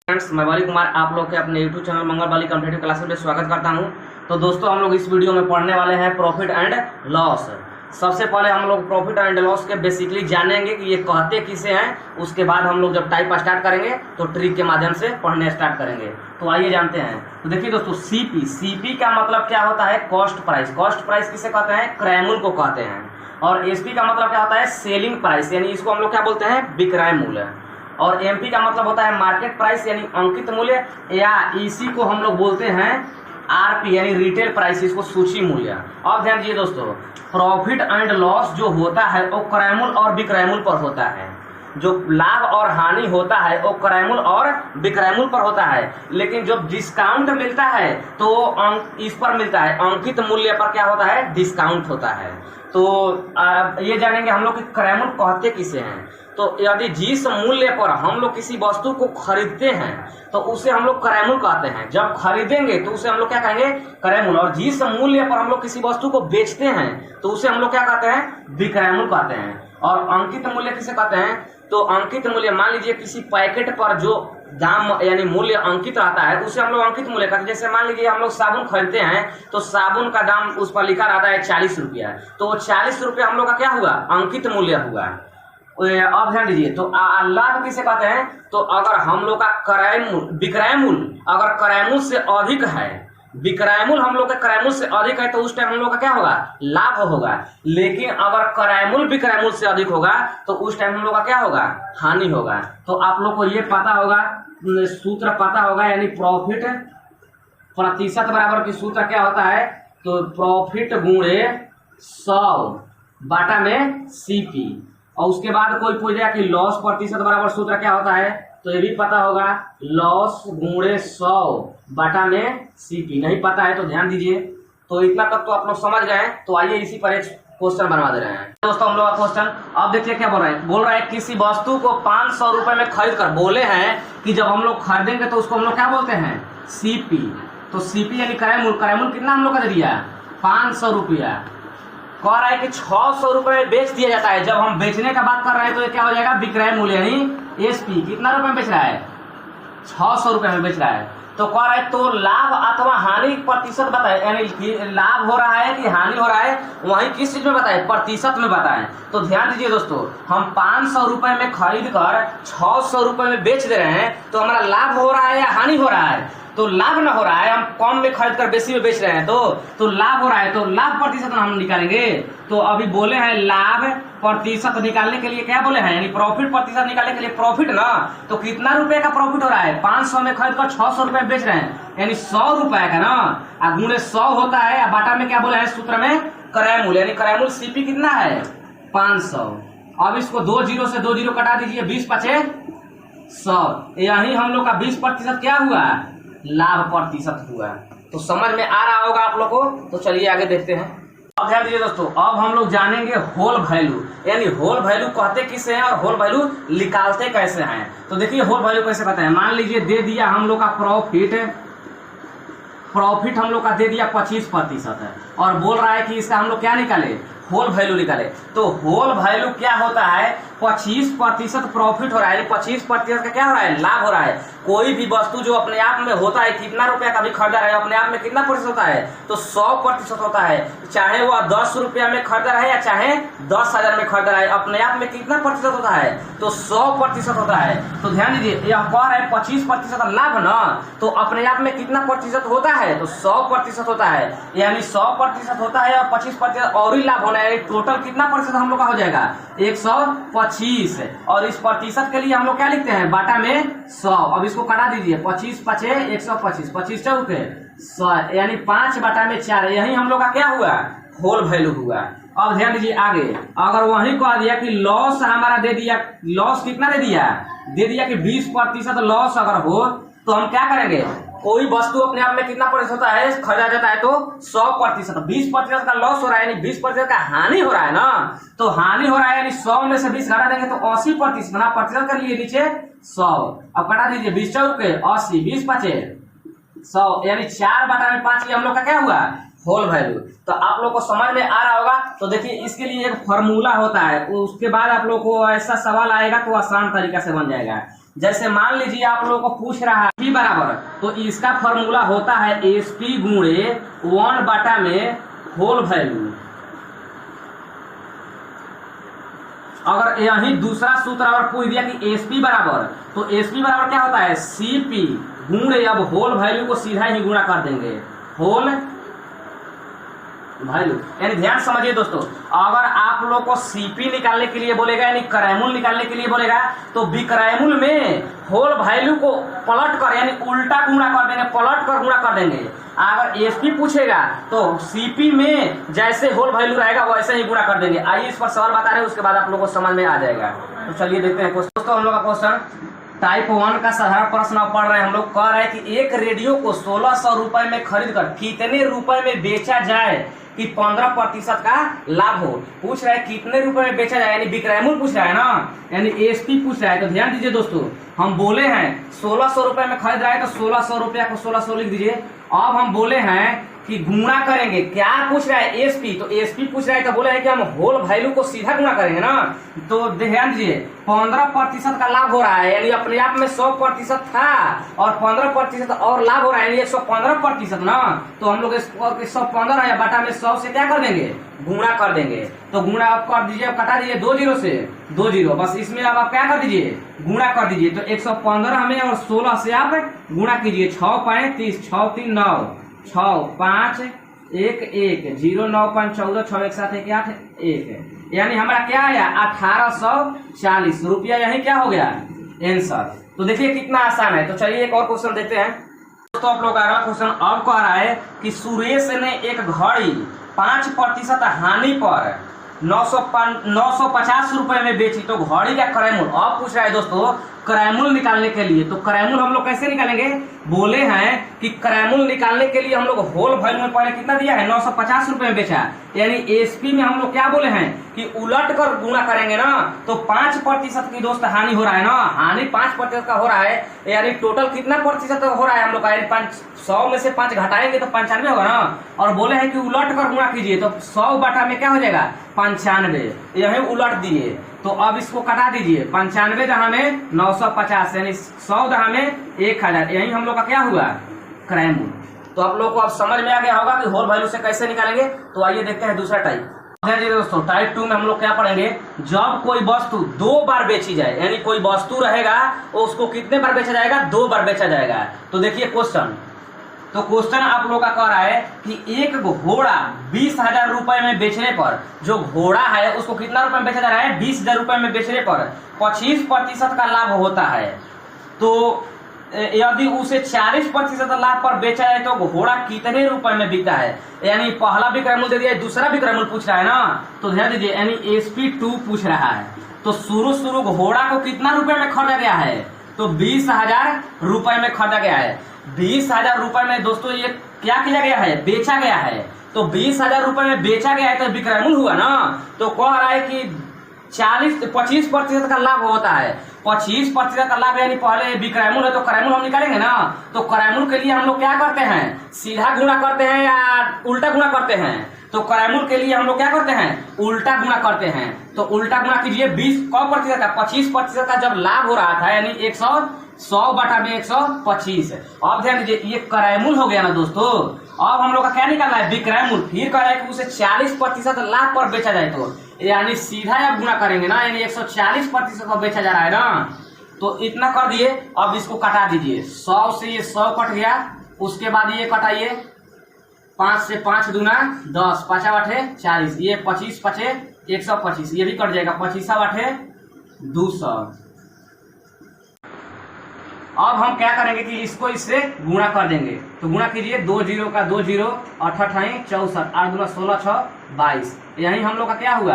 Friends, मैं वाली कुमार आप लोग के अपने यूट्यूब चैनल मंगल वाली कॉम्पिटिटिव क्लासेस में स्वागत करता हूं। तो दोस्तों, हम लोग इस वीडियो में पढ़ने वाले हैं प्रॉफिट एंड लॉस। सबसे पहले हम लोग प्रॉफिट एंड लॉस के बेसिकली जानेंगे कि ये कहते किसे हैं। उसके बाद हम लोग जब टाइप स्टार्ट करेंगे तो ट्रिक के माध्यम से पढ़ने स्टार्ट करेंगे। तो आइए जानते हैं। तो देखिए दोस्तों, सीपी का मतलब क्या होता है? Cost price. कॉस्ट प्राइस किसे कहते हैं? क्रय को कहते हैं। और एसपी का मतलब क्या होता है? सेलिंग प्राइस, यानी इसको हम लोग क्या बोलते हैं? विक्रय मूल्य। और एमपी का मतलब होता है मार्केट प्राइस यानी अंकित मूल्य, या इसी को हम लोग बोलते हैं आरपी यानी रिटेल प्राइस, इसको सूची मूल्य। अब ध्यान दीजिए दोस्तों, प्रॉफिट एंड लॉस जो होता है वो क्रयमूल्य और विक्रयमूल्य पर होता है। जो लाभ और हानि होता है वो क्रयमूल्य और विक्रयमूल्य पर होता है। लेकिन जब डिस्काउंट मिलता है तो इस पर मिलता है, अंकित मूल्य पर क्या होता है? डिस्काउंट होता है। तो ये जानेंगे हम लोग कि क्रयमूल्य कहते किसे हैं। तो यदि जिस मूल्य पर हम लोग किसी वस्तु को खरीदते हैं तो उसे हम लोग क्रयमूल्य कहते हैं। जब खरीदेंगे तो उसे हम लोग क्या कहेंगे? क्रयमूल्य। और जिस मूल्य पर हम लोग किसी वस्तु को बेचते हैं तो उसे हम लोग क्या कहते हैं? विक्रयमूल्य कहते हैं। और अंकित मूल्य किसे कहते हैं? तो अंकित मूल्य, मान लीजिए किसी पैकेट पर जो दाम यानी मूल्य अंकित रहता है उसे हम लोग अंकित मूल्य कहते हैं। जैसे मान लीजिए हम लोग साबुन खरीदते हैं तो साबुन का दाम उस पर लिखा रहता है 40 रुपया, तो 40 रुपया हम लोग का क्या हुआ? अंकित मूल्य हुआ। अब ध्यान दीजिए, तो लाभ किसे कहते हैं? तो अगर हम लोग का विक्रय मूल्य अगर क्रयमूल्य से अधिक है, विक्रय मूल्य हम लोग का क्रयमूल्य से अधिक है तो उस टाइम हम लोग का क्या होगा? लाभ होगा। लेकिन अगर क्रयमूल्य विक्रय मूल्य से अधिक होगा तो उस टाइम हम लोग का क्या होगा? हानि होगा। तो आप लोग को ये पता होगा, सूत्र पता होगा, यानी प्रॉफिट प्रतिशत बराबर की सूत्र क्या होता है? तो प्रॉफिट गुणे 100 बाटा में सीपी। और उसके बाद कोई पूछेगा कि लॉस प्रतिशत बराबर सूत्र क्या होता है, तो ये भी पता होगा, लॉस गुणे 100 बाटा में सीपी। नहीं पता है तो ध्यान दीजिए। तो इतना तक तो आप लोग समझ गए। तो आइए इसी पर एक क्वेश्चन बनवा दे रहे हैं दोस्तों हम लोग का क्वेश्चन। अब देखिए क्या बोल रहे हैं। बोल रहा है किसी वस्तु को 500 रुपए में खरीद कर बोले हैं कि जब हम लोग खरीदेंगे तो उसको हम लोग क्या बोलते हैं? सीपी। तो सीपी यानी क्रयमूल्य। क्रयमूल्य कितना हम लोग का दे दिया? 500 रुपया। कह रहा है कि 600 रुपए में बेच दिया जाता है। जब हम बेचने का बात कर रहे हैं तो ये क्या हो जाएगा? विक्रय मूल्य यानी एसपी। कितना रुपए में बेच रहा है? 600 रुपए में बेच रहा है। तो कह रहा है तो लाभ अथवा हानि प्रतिशत बताए, यानी लाभ हो रहा है कि हानि हो रहा है, वही किस चीज में बताए? प्रतिशत में बताए। तो ध्यान दीजिए दोस्तों, हम 500 रुपए में खरीद कर 600 रुपए में बेच दे रहे हैं तो हमारा लाभ हो रहा है या हानि हो रहा है? तो लाभ ना हो रहा है, हम कम में खरीद कर बेसी में बेच रहे हैं तो लाभ हो रहा है। तो लाभ प्रतिशत हम निकालेंगे। तो अभी बोले हैं लाभ प्रतिशत निकालने के लिए क्या बोले हैं? यानी प्रॉफिट प्रतिशत निकालने के लिए प्रॉफिट ना। तो कितना रुपए का प्रॉफिट हो रहा है? 500 में खरीद कर 600 रुपए में बेच रहे हैं, यानी 100 रुपए का ना। गुणे 100 होता है, बाटा में क्या बोले हैं सूत्र में? क्रय मूल्य। यानी क्रय मूल्य सीपी कितना है? 500। अब इसको 2 जीरो से 2 जीरो कटा दीजिए, 20 पचे 100। यही हम लोग का 20% क्या हुआ? लाभ प्रतिशत हुआ। तो समझ में आ रहा होगा आप लोग को। तो चलिए आगे देखते हैं। अब ध्यान दीजिए दोस्तों, अब हम लोग जानेंगे होल वैल्यू। यानी होल वैल्यू कहते किसे हैं और होल वैल्यू निकालते कैसे हैं। तो देखिए होल वैल्यू कैसे पता है। मान लीजिए दे दिया हम लोग का प्रॉफिट हम लोग का दे दिया 25% है और बोल रहा है कि इसका हम लोग क्या निकाले? होल वैल्यू निकाले। तो होल वैल्यू क्या होता है? 25% प्रॉफिट हो रहा है, 25% का क्या हो रहा है? लाभ हो रहा है। कोई भी वस्तु जो अपने आप में होता है, कितना रुपया का भी खरीदा है, अपने आप में कितना प्रतिशत होता है? तो 100% होता है। चाहे वह 10 रुपया में खरीदा है या चाहे 10,000 में खरीदा है, अपने आप में कितना प्रतिशत होता है? तो 100% होता है। तो ध्यान दीजिए, यह कह रहा है 25% लाभ ना, तो अपने आप में कितना प्रतिशत होता है? तो 100% होता है। यानी 100% होता है और 25% और ही लाभ होना है। टोटल कितना प्रतिशत हम लोग का हो जाएगा? 125। और इस प्रतिशत के लिए हम लोग क्या लिखते हैं? बाटा में 100। अब इसको कटा दीजिए, 25 पचे 125, 25 चौके 100, यानी 5 बाटा में 4। यही हम लोग का क्या हुआ? होल वैल्यू हुआ। अब ध्यान दीजिए आगे, अगर वही कह दिया कि लॉस हमारा दे दिया, लॉस कितना दे दिया? दे दिया कि 20% लॉस अगर हो तो हम क्या करेंगे? कोई वस्तु अपने आप में कितना प्रतिशत होता है? खरीदा जाता है तो 100%। 20% का लॉस हो रहा है यानी 20% का हानि हो रहा है ना। तो हानि हो रहा है यानी 100 में से 20 घटा देंगे तो 80%। ना प्रतिशत कर लिए नीचे 100। अब कटा दीजिए, 20 चौके 80, 20 पचे 100, यानी 4 बाटा में 5। हम लोग का क्या हुआ? Whole value. तो आप लोग को समझ में आ रहा होगा। तो देखिए इसके लिए एक फॉर्मूला होता है, उसके बाद आप लोग को ऐसा सवाल आएगा तो आसान तरीका से बन जाएगा। जैसे मान लीजिए आप लोगों को पूछ रहा है P बराबर, तो इसका फॉर्मूला होता है SP गुणे 1 बटा में होल वैल्यू। अगर यही दूसरा सूत्र अगर पूछ दिया कि SP बराबर, तो SP बराबर क्या होता है CP गुणे, अब होल वैल्यू को सीधा ही गुणा कर देंगे होल वैल्यू। यानी ध्यान समझिए दोस्तों, अगर आप लोग को सीपी निकालने के लिए बोलेगा यानी क्रयमूल निकालने के लिए बोलेगा, तो विक्रयमूल में होल वैल्यू को पलट कर यानी उल्टा गुणा कर देंगे, पलट कर गुणा कर देंगे। अगर एसपी पूछेगा तो सीपी में जैसे होल वैल्यू रहेगा वैसे ही गुणा कर देंगे। आइए इस पर सवाल बता रहे हैं, उसके बाद आप लोगों को समझ में आ जाएगा। तो चलिए देखते हैं दोस्तों, हम लोग का क्वेश्चन टाइप 1 का साधारण प्रश्न आप पढ़ रहे हैं। हम लोग कह रहे हैं कि एक रेडियो को 1600 रुपए में खरीद कर कितने रुपए में बेचा जाए कि 15% का लाभ हो। पूछ रहा है कितने रुपए में बेचा जाए, यानी विक्रयमूल्य पूछ रहा है ना, यानी एसपी पूछ रहा है। तो ध्यान दीजिए दोस्तों, हम बोले हैं 1600 रुपए में खरीद रहा है तो 1600 रुपया को 1600 लिख दीजिए। अब हम बोले हैं कि गुणा करेंगे, क्या पूछ रहा है एसपी, तो एसपी पूछ रहा है तो बोले हैं कि हम होल वैल्यू को सीधा गुणा करेंगे ना। तो ध्यान दीजिए 15% का लाभ हो रहा है, यानी अपने आप में 100% था और 15% और लाभ हो रहा है, यानी 115% ना। तो हम लोग 115 है बटा में 100 से क्या कर देंगे, गुणा कर देंगे। तो गुणा आप कर दीजिए, कटा दीजिए 2 जीरो से 2 जीरो, बस इसमें अब आप क्या कर दीजिए, गुणा कर दीजिए। तो 115 में और 16 से आप गुणा कीजिए, 6 5 30 6 3 9 6 5 1 1 0 9 5 14 6 1 7 1 8 1, यानी हमारा क्या आया 1840 रुपया। यही क्या हो गया आंसर। तो देखिए कितना आसान है। तो चलिए एक और क्वेश्चन देखते हैं। तो आप लोग अगला क्वेश्चन अब कह रहा है कि सुरेश ने एक घड़ी 5% हानि पर 950 रुपए में बेची, तो घड़ी का क्रयमूल्य अब पूछ रहा है दोस्तों क्रयमूल्य निकालने के लिए। तो क्रयमूल्य हम लोग कैसे निकालेंगे, बोले हैं कि क्रयमूल्य निकालने के लिए हम लोग होल वैल्यू में पहले कितना दिया है 950 रुपए में बेचा, यानी एसपी में हम लोग क्या बोले हैं कि उलट कर गुणा करेंगे ना। तो 5% की दोस्त हानि हो रहा है ना, हानि 5% का हो रहा है, यानी टोटल कितना प्रतिशत हो रहा है हम लोग का, 100 में से 5 घटाएंगे तो 95 होगा ना। और बोले हैं कि उलट कर गुणा कीजिए, तो 100 बटा में क्या हो जाएगा 95, यही उलट दिए। तो अब इसको कटा दीजिए, 95 जहां में 950 यानी 100 जहां में 1000, यही हम लोग का क्या हुआ क्रयमूल्य। तो आप लोग को अब समझ में आ गया होगा कि होल वैल्यू से कैसे निकालेंगे। तो आइए देखते हैं दूसरा टाइप। दोस्तों टाइप 2 में हम लोग क्या पढ़ेंगे, जब कोई वस्तु 2 बार बेची जाए, यानी कोई वस्तु रहेगा तो उसको कितने बार बेचा जाएगा, 2 बार बेचा जाएगा। तो देखिए क्वेश्चन, तो क्वेश्चन आप लोग का कह रहा है कि एक घोड़ा 20,000 रुपए में बेचने पर, जो घोड़ा है उसको कितना रुपए में बेचा जा रहा है 20,000 रुपए में बेचने पर 25% का लाभ होता है। तो यदि उसे 40% लाभ पर बेचा जाए तो घोड़ा कितने रुपए में बिकता है, यानी पहला विक्रयमूल्य दे दिया, दूसरा विक्रयमूल्य पूछ रहा है ना। तो ध्यान दीजिए, यानी SP2 पूछ रहा है। तो शुरू घोड़ा को कितना रुपए में खरीदा गया है, तो 20,000 रुपए में खरीदा गया है। 20,000 रुपए में दोस्तों ये क्या किया गया है, बेचा गया है। तो 20,000 रुपए में बेचा गया है तो विक्रयमूल्य हुआ ना। तो कह रहा है कि 25% का लाभ होता है, 25% का लाभ, यानी पहले विक्रयमूल्य है तो क्रयमूल्य हम निकालेंगे ना। तो क्रयमूल्य के लिए हम लोग क्या करते हैं, सीधा गुणा करते हैं या उल्टा गुणा करते हैं। तो क्रयमूल्य के लिए हम लोग क्या करते हैं, उल्टा गुणा करते हैं। तो उल्टा गुणा कीजिए, 20% का 25% का जब लाभ हो रहा था, यानी 100 बटा में 125। अब ध्यान दीजिए ये क्रयमूल्य हो गया ना दोस्तों। अब हम लोग का क्या निकालना है, विक्रयमूल्य। फिर कह रहा है कि उसे 40% लाभ पर बेचा जाए, तो यानी सीधा आप गुणा करेंगे ना, यानी 140% पर बेचा जा रहा है ना। तो इतना कर दिए, अब इसको कटा दीजिए, 100 से ये 100 कट गया, उसके बाद ये कटाइए, 5 से 5 दूना 10, 5 8 40, ये 25 5 125, ये भी कट जाएगा, 25 8 200। अब हम क्या करेंगे कि इसको इससे गुणा कर देंगे। तो गुणा कीजिए, 2 जीरो का 2 जीरो, 8 8 64, 8 दूना 16 6 22, यही हम लोग का क्या हुआ,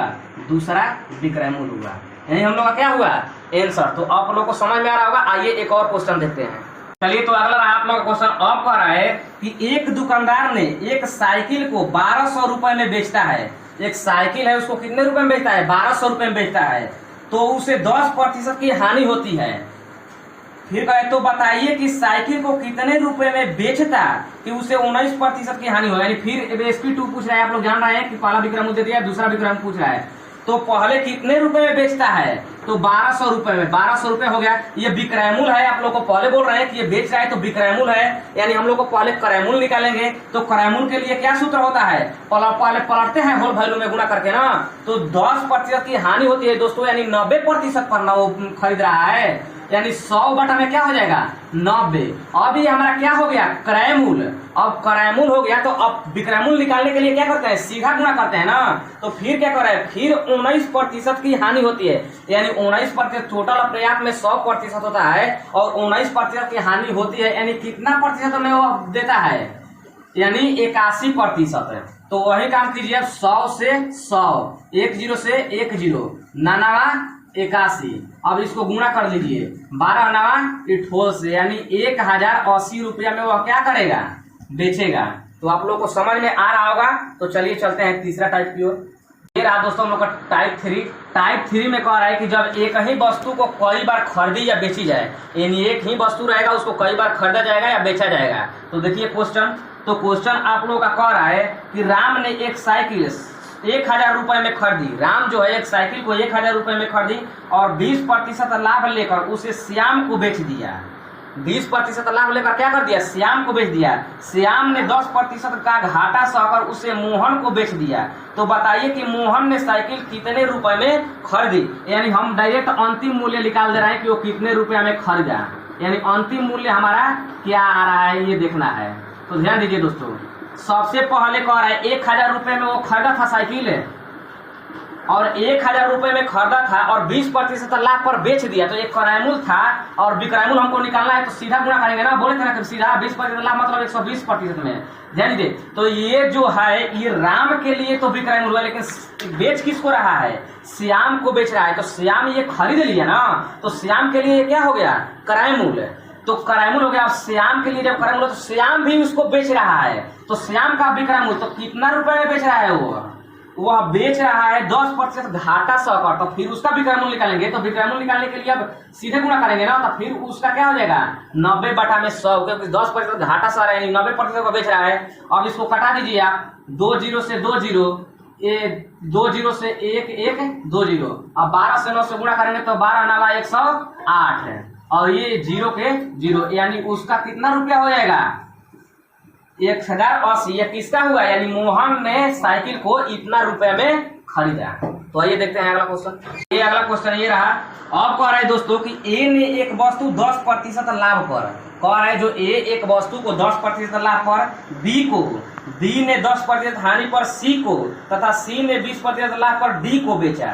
दूसरा विक्रयमूल्य हुआ। यही हम लोग का क्या हुआ आंसर। तो आप लोग को समझ में आ रहा होगा। आइए एक और क्वेश्चन देखते हैं। चलिए तो अगला आप लोग का क्वेश्चन अब कह रहा है कि एक दुकानदार ने एक साइकिल को 1200 रुपए में बेचता है। एक साइकिल है उसको कितने रुपए में बेचता है, 1200 रुपए में बेचता है। तो उसे 10% की हानि होती है। फिर कहे तो बताइए कि साइकिल को कितने रुपए में बेचता कि उसे 19% की हानि हो। यानी फिर SP2 पूछ रहा है। आप लोग जान रहे हैं कि पहला विक्रयमूल्य दे दिया, दूसरा विक्रयमूल्य पूछ रहा है। तो पहले कितने रुपए में बेचता है, तो 1200 रुपए में। 1200 रुपए हो गया। ये विक्रय मूल्य है, आप लोग को पहले बोल रहे हैं कि ये बेच रहा है तो विक्रय मूल्य है, यानी हम लोग को पहले क्रय मूल्य निकालेंगे। तो क्रय मूल्य के लिए क्या सूत्र होता है, पहले पलटते हैं होल वैल्यू में गुणा करके ना, तो 10% की हानि होती है दोस्तों, यानी 90% पर ना वो खरीद रहा है, यानी 100 बटा में क्या हो जाएगा 90। अब ये हमारा क्या हो गया क्रय मूल्य। अब क्रय मूल्य हो गया तो अब विक्रय मूल्य निकालने के लिए क्या करते हैं, सीधा गुणा करते हैं ना। तो फिर क्या कर रहे हैं, फिर 19% की हानि होती है, यानी 19%। टोटल अप्रयाप्त में 100% होता है और 19% की हानि होती है, यानी कितना प्रतिशत में वो देता है, यानी 81%। तो वही काम कीजिए, 100 से 100, 10 से 10, 99 81। अब इसको गुणा कर लीजिए, 12 नवा 88 से, यानी 1080 रुपया में वह क्या करेगा, बेचेगा। तो आप लोग को समझ में आ रहा होगा। तो चलिए चलते हैं तीसरा टाइप की ओर। ये रहा दोस्तों हम लोग का टाइप 3। टाइप 3 में कह रहा है कि जब एक ही वस्तु को कई बार खरीदी या बेची जाए, यानी एक ही वस्तु रहेगा उसको कई बार खरीदा जाएगा या बेचा जाएगा। तो देखिए क्वेश्चन, तो क्वेश्चन आप लोगों का कह रहा है कि राम ने एक साइकिल 1000 रुपए में खरीदी। राम जो है एक साइकिल को 1000 रुपए में खरीदी और 20% लाभ लेकर उसे श्याम को बेच दिया। 20% लाभ लेकर क्या कर दिया, श्याम को बेच दिया। श्याम ने 10% का घाटा सहकर उसे मोहन को बेच दिया। तो बताइए कि मोहन ने साइकिल कितने रुपए में खरीदी, यानी हम डायरेक्ट अंतिम मूल्य निकाल दे रहे हैं कि वो कितने रुपया में खरीदा, यानी अंतिम मूल्य हमारा क्या आ रहा है ये देखना है। तो ध्यान दीजिए दोस्तों, सबसे पहले कह रहा है 1000 रुपए में वो खरीदा था साइकिल और 1000 रुपए में खरीदा था और 20% लाभ पर बेच दिया। तो एक क्रय मूल्य था और विक्रय मूल्य हमको निकालना है, तो सीधा गुणा करेंगे ना, बोले थे ना कि सीधा 20% लाभ मतलब 120% में। ध्यान दीजिए, तो ये जो है ये राम के लिए तो विक्रय मूल्य है, लेकिन बेच किसको रहा है, श्याम को बेच रहा है। तो श्याम ये खरीद लिया ना, तो श्याम के लिए क्या हो गया क्रय मूल्य। तो क्रय मूल्य हो गया। अब श्याम के लिए जब क्रय मूल्य, तो श्याम भी उसको बेच रहा है, तो श्याम का विक्रय मूल्य तो कितना रुपए में बेच रहा है, वह बेच रहा है 10% घाटा सहकर। तो फिर उसका विक्रय मूल्य निकालेंगे। तो विक्रय मूल्य निकालने के लिए अब सीधे गुणा करेंगे ना, तो फिर उसका क्या हो जाएगा 90 बटा में 100, क्योंकि 10% घाटा सह रहा है, 90% को बेच रहा है। अब इसको कटा दीजिए आप, 2 0 से 2 0, 2 0 से 1 1 2 0। अब 12 से 9 से गुणा करेंगे तो 12 9 108 है, और ये 0 के 0, यानी उसका कितना रुपया हो जाएगा 1080। ये किसका हुआ, यानी मोहन ने साइकिल को इतना रुपए में खरीदा। तो आइए देखते हैं अगला क्वेश्चन। ये अगला क्वेश्चन ये रहा। अब कह रहा है दोस्तों कि ए ने एक वस्तु 10% लाभ पर, कह रहा है जो ए एक वस्तु को 10% लाभ पर बी ने 10% हानि पर सी को तथा सी ने 20% लाभ पर डी को बेचा।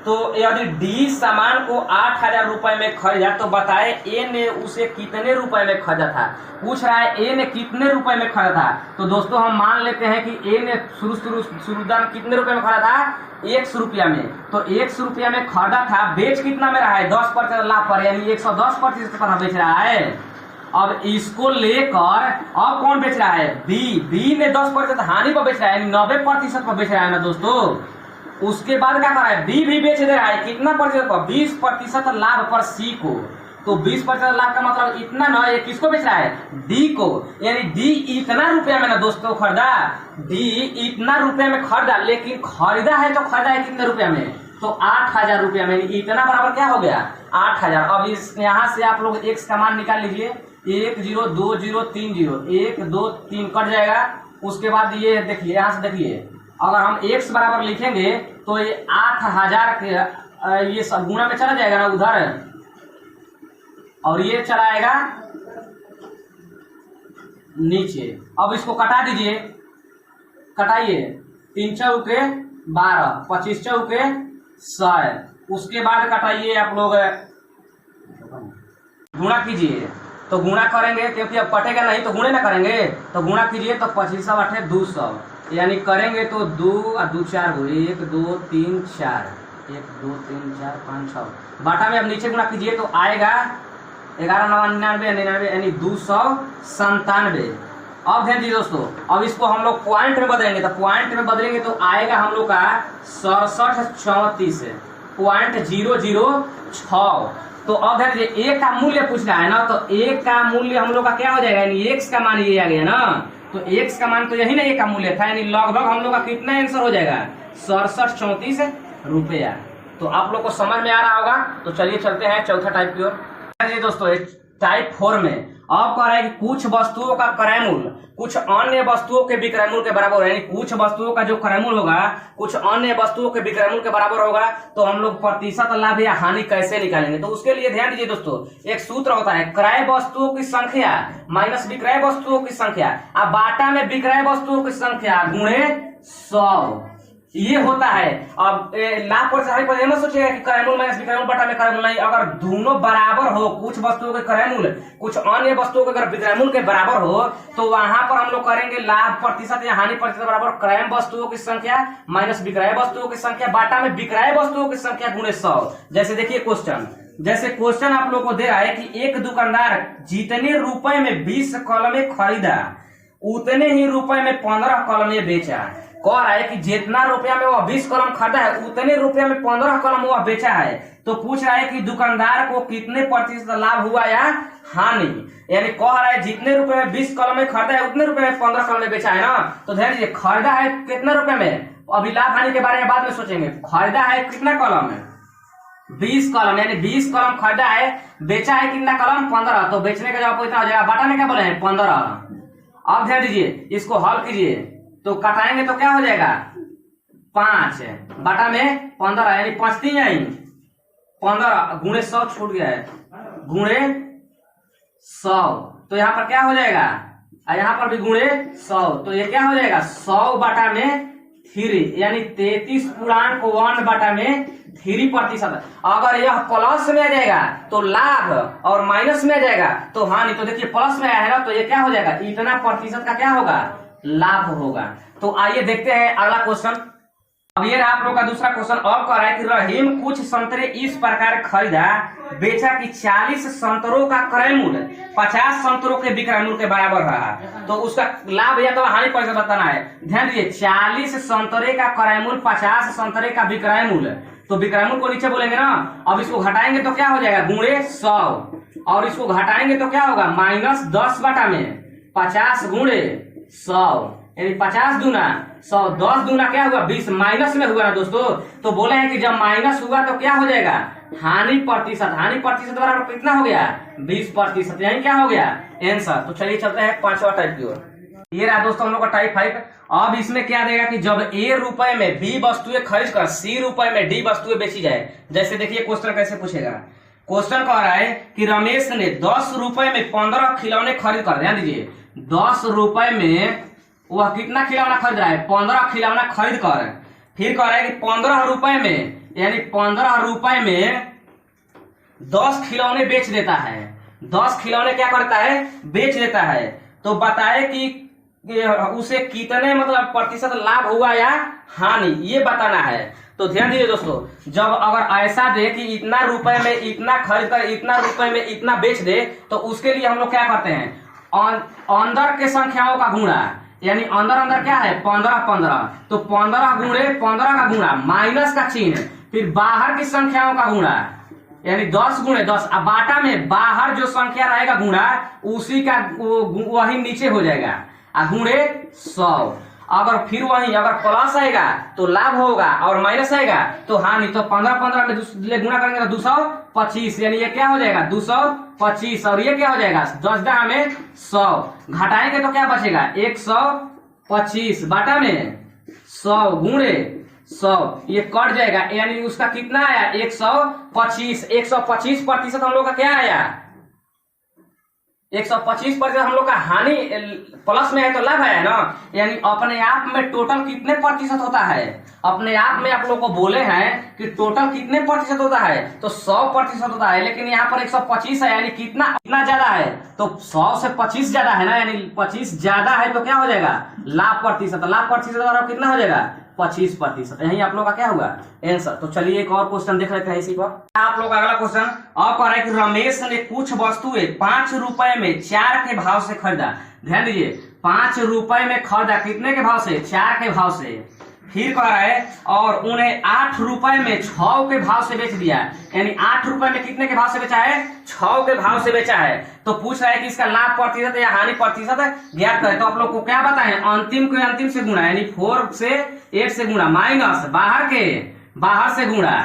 तो यदि डी सामान को 8000 रुपए में खरीदा, तो बताए ए ने उसे कितने रुपए में खरीदा था। पूछ रहा है ए ने कितने रुपए में खरीदा था। तो दोस्तों हम मान लेते हैं कि ए ने शुरुदान कितने रुपए में खरीदा था, 100 रुपया में। तो 100 रुपया में खरीदा था, बेच कितना में रहा है 10% लाभ पर, यानी 110% पर बेच रहा है। अब इसको लेकर अब कौन बेच रहा है, बी ने 10% हानि पर बेच रहा है, यानी 90% पर बेच रहा है ना दोस्तों। उसके बाद क्या कर रहा है, बी भी बेच दे रहा है, कितना प्रतिशत पर, 20% लाभ पर सी को। तो 20% लाभ का मतलब इतना ना, ये किसको बेच रहा है, डी को, यानी डी इतना रुपया में ना दोस्तों खरीदा, डी इतना रुपया में खरीदा, लेकिन खरीदा है तो खरीदा है कितने रुपया में, तो 8000 रुपया में। इतना बराबर क्या हो गया 8000। अब इस यहाँ से आप लोग एक्स का मान निकाल लीजिए, 1 0 2 0 3 0, 1 2 3 कट जाएगा। उसके बाद ये देखिए, यहाँ से देखिए, अगर हम x बराबर लिखेंगे तो ये 8000 के ये सब गुणा में चला जाएगा ना उधर, और ये चला आएगा नीचे। अब इसको कटा दीजिए, कटाइए, 3 चौके 12, 25 चौके 100। उसके बाद कटाइए आप लोग, गुणा कीजिए। तो गुणा करेंगे क्योंकि अब कटेगा नहीं तो गुणे ना करेंगे, तो गुणा कीजिए। तो 25 8 200, यानी करेंगे तो 2 और 2 4 गो, 1 2 3 4, 1 2 3 4 5 6 बाटा में अब नीचे गुणा कीजिए तो आएगा 11 9 99 यानी 297। अब ध्यान दीजिए दोस्तों, अब इसको हम लोग पॉइंट में बदलेंगे। तो पॉइंट में बदलेंगे तो आएगा हम लोग का 6734.006। तो अब ध्यान दीजिए, ए का मूल्य पूछ रहा है ना, तो ए का मूल्य हम लोग का क्या हो जाएगा, यानी एक्स का मान ये आ गया ना। तो एक्स का मान तो यही ना ए का मूल्य था, यानी लगभग हम लोग का कितना आंसर हो जाएगा 6734 रुपया। तो आप लोग को समझ में आ रहा होगा। तो चलिए चलते हैं चौथा टाइप की ओर। जी दोस्तों, टाइप 4 में अब कह रहा है कि कुछ वस्तुओं का क्रय मूल्य कुछ अन्य वस्तुओं के विक्रय मूल्य के बराबर है। यानी कुछ वस्तुओं का जो क्रय मूल्य होगा कुछ अन्य वस्तुओं के विक्रय मूल्य के बराबर होगा। तो हम लोग प्रतिशत लाभ या हानि कैसे निकालेंगे? तो उसके लिए ध्यान दीजिए दोस्तों, एक सूत्र होता है क्रय वस्तुओं की संख्या माइनस विक्रय वस्तुओं की संख्या, अब बाटा में विक्रय वस्तुओं की संख्या गुणे 100, ये होता है। अब लाभ पर ये मत सोचिएगा कि क्रय मूल्य माइनस विक्रय मूल्य बटा में क्रय मूल्य नहीं। अगर दोनों बराबर हो, कुछ वस्तुओं के क्रय मूल्य कुछ अन्य वस्तुओं के अगर विक्रय मूल्य के बराबर हो, तो वहां पर हम लोग करेंगे लाभ प्रतिशत या हानि प्रतिशत बराबर क्रय वस्तुओं की संख्या माइनस विक्रय वस्तुओं की संख्या बाटा में विक्रय वस्तुओं की संख्या गुणे 100। जैसे देखिए क्वेश्चन आप लोग को दे रहा है कि एक दुकानदार जितने रुपए में 20 कलमें खरीदा उतने ही रुपए में 15 कलमें बेचा। कह रहा है कि जितना रुपया में वो 20 कलम खरीदा है उतने रुपया में 15 कलम वो बेचा है। तो पूछ रहा है कि दुकानदार को कितने प्रतिशत लाभ हुआ या हानि। यानी कह रहा है जितने रुपए में 20 कलम में खरीदा है उतने रुपए में 15 कलम में बेचा है ना। तो ध्यान दीजिए, खरीदा है कितने रुपए में, अभी लाभ हानि के बारे में बाद में सोचेंगे। खरीदा है कितना कलम है, 20 कलम, यानी 20 कलम खरीदा है, बेचा है कितना कलम, 15। तो बेचने का जवाब इतना हो जाएगा, बाटा में क्या बोले हैं 15। अब ध्यान दीजिए, इसको हल कीजिए तो कटाएंगे तो क्या हो जाएगा 5 बाटा में 15, यानी 5 3 आई 15 गुणे 100 छूट गया है गुणे 100। तो यहाँ पर क्या हो जाएगा, यहाँ पर भी गुणे 100। तो ये क्या हो जाएगा 100 बाटा में 3, यानी 33.1 बाटा में 3%। अगर यह प्लस में आ जाएगा तो लाभ और माइनस में आ जाएगा तो हानि। तो देखिए प्लस में आया है ना, तो ये क्या हो जाएगा इतना प्रतिशत का क्या होगा लाभ होगा। तो आइए देखते हैं अगला क्वेश्चन। अब ये आप लोग का दूसरा क्वेश्चन। अब कह रहा है कि रहीम कुछ संतरे इस प्रकार खरीदा बेचा कि 40 संतरों का क्रय मूल्य 50 संतरों के विक्रय मूल्य के बराबर रहा। तो उसका लाभ या तो हानि कैसे बताना है। ध्यान दीजिए, 40 संतरे का क्रय मूल्य 50 संतरे का विक्रय मूल्य। तो विक्रय मूल्य को नीचे बोलेंगे ना। अब इसको घटाएंगे तो क्या हो जाएगा गुणे 100, और इसको घटाएंगे तो क्या होगा माइनस 10 बाटा में 50 गुणे 100, यानी 50 दूना 100, 10 दूना क्या हुआ 20, माइनस में हुआ ना दोस्तों। तो बोले हैं कि जब माइनस हुआ तो क्या हो जाएगा हानि प्रतिशत। हानि प्रतिशत बराबर कितना हो गया 20%, यही क्या हो गया आंसर। तो चलिए चलते हैं पांचवा टाइप की ओर। ये रहा दोस्तों हम लोग का टाइप 5। अब इसमें क्या देगा कि जब A रुपए में B वस्तुएं खरीद कर C रुपए में D वस्तुएं बेची जाए। जैसे देखिए क्वेश्चन कैसे पूछेगा। क्वेश्चन कह रहा है कि रमेश ने 10 रुपए में 15 खिलौने खरीद कर, ध्यान दीजिए 10 रुपए में वह कितना खिलौना खरीद रहा है 15 खिलौना खरीद कर। फिर कह रहा है कि 15 रुपए में, यानी 15 रुपए में 10 खिलौने बेच देता है। 10 खिलौने क्या करता है बेच देता है। तो बताए कि उसे कितने मतलब प्रतिशत लाभ हुआ या हानि, ये बताना है। तो ध्यान दीजिए दोस्तों, जब अगर ऐसा दे कि इतना रुपए में इतना खरीद कर इतना रुपए में इतना बेच दे, तो उसके लिए हम लोग क्या करते हैं अंदर के संख्याओं का गुणा, यानी अंदर अंदर क्या है 15, तो 15 गुणे 15 का गुणा माइनस का चिन्ह, फिर बाहर की संख्याओं का गुणा, यानी 10 गुणे 10। अब बाटा में बाहर जो संख्या रहेगा गुणा उसी का वही नीचे हो जाएगा गुणे 100। अगर फिर वही अगर प्लस आएगा तो लाभ होगा और माइनस आएगा तो हानि। तो 15 में गुणा करेंगे तो 225, यानी ये क्या हो जाएगा 225, और ये क्या हो जाएगा 10 में 100। घटाएंगे तो क्या बचेगा 125 बाटा में 100 गुणे 100, ये कट जाएगा, यानी उसका कितना आया 125। 125% हम लोग का क्या आया 125% हम लोग का हानि प्लस में है तो लाभ है ना। यानी अपने आप में टोटल कितने प्रतिशत होता है, अपने आप में आप लोग को बोले हैं कि टोटल कितने प्रतिशत होता है, तो 100% होता है। लेकिन यहाँ पर 125 है, यानी कितना ज्यादा है, तो 100 से 25 ज्यादा है ना, यानी 25 ज्यादा है तो क्या हो जाएगा लाभ प्रतिशत। लाभ प्रतिशत द्वारा कितना हो जाएगा 25%। यही आप लोग का क्या हुआ आंसर। तो चलिए एक और क्वेश्चन देख लेते हैं इसी पर। आप लोग अगला क्वेश्चन अब कह रहा है कि रमेश ने कुछ वस्तुएं 5 रुपए में 4 के भाव से खरीदा। ध्यान दीजिए 5 रुपए में खरीदा, कितने के भाव से 4 के भाव से। फिर कह रहा है और उन्हें 8 रुपए में 6 के भाव से बेच दिया, यानी 8 रुपए में कितने के भाव से बेचा है 6 के भाव से बेचा है। तो पूछ रहा है कि इसका लाभ प्रतिशत या हानि प्रतिशत ज्ञात करें। तो आप लोग को क्या बताएं अंतिम को अंतिम से गुणा, यानी 4 से 8 से गुणा माइनस बाहर के बाहर से गुणा,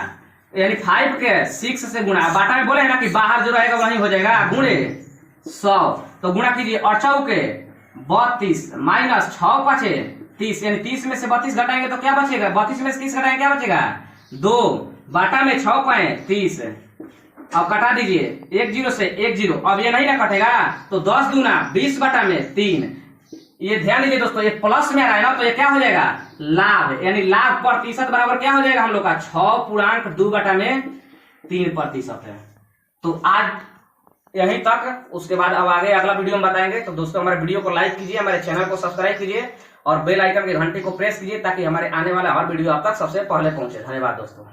यानी 5 के 6 से गुणा, बाटा में बोले है ना कि बाहर जो रहेगा वही हो जाएगा, गुणे 100, तो गुणा कीजिए 8 चौके 32 माइनस 6 पाँचे 30, यानी 30 में से 32 घटाएंगे तो क्या बचेगा, 32 में से 30 घटाएंगे क्या बचेगा 2, बाटा में 6 पाए 30, अब कटा दीजिए 1 0 से 1 0, अब ये नहीं ना कटेगा तो 10 दूना 20 बटा में 3, ये ध्यान दीजिए दोस्तों, ये प्लस में आ रहा है ना तो ये क्या हो जाएगा लाभ, यानी लाभ प्रतिशत बराबर क्या हो जाएगा हम लोग का 6.2 बटा में 3% है। तो आज यहीं तक, उसके बाद अब आगे अगला वीडियो में बताएंगे। तो दोस्तों हमारे वीडियो को लाइक कीजिए, हमारे चैनल को सब्सक्राइब कीजिए और बेल आइकन की घंटी को प्रेस कीजिए ताकि हमारे आने वाला हर वीडियो आप तक सबसे पहले पहुंचे। धन्यवाद दोस्तों।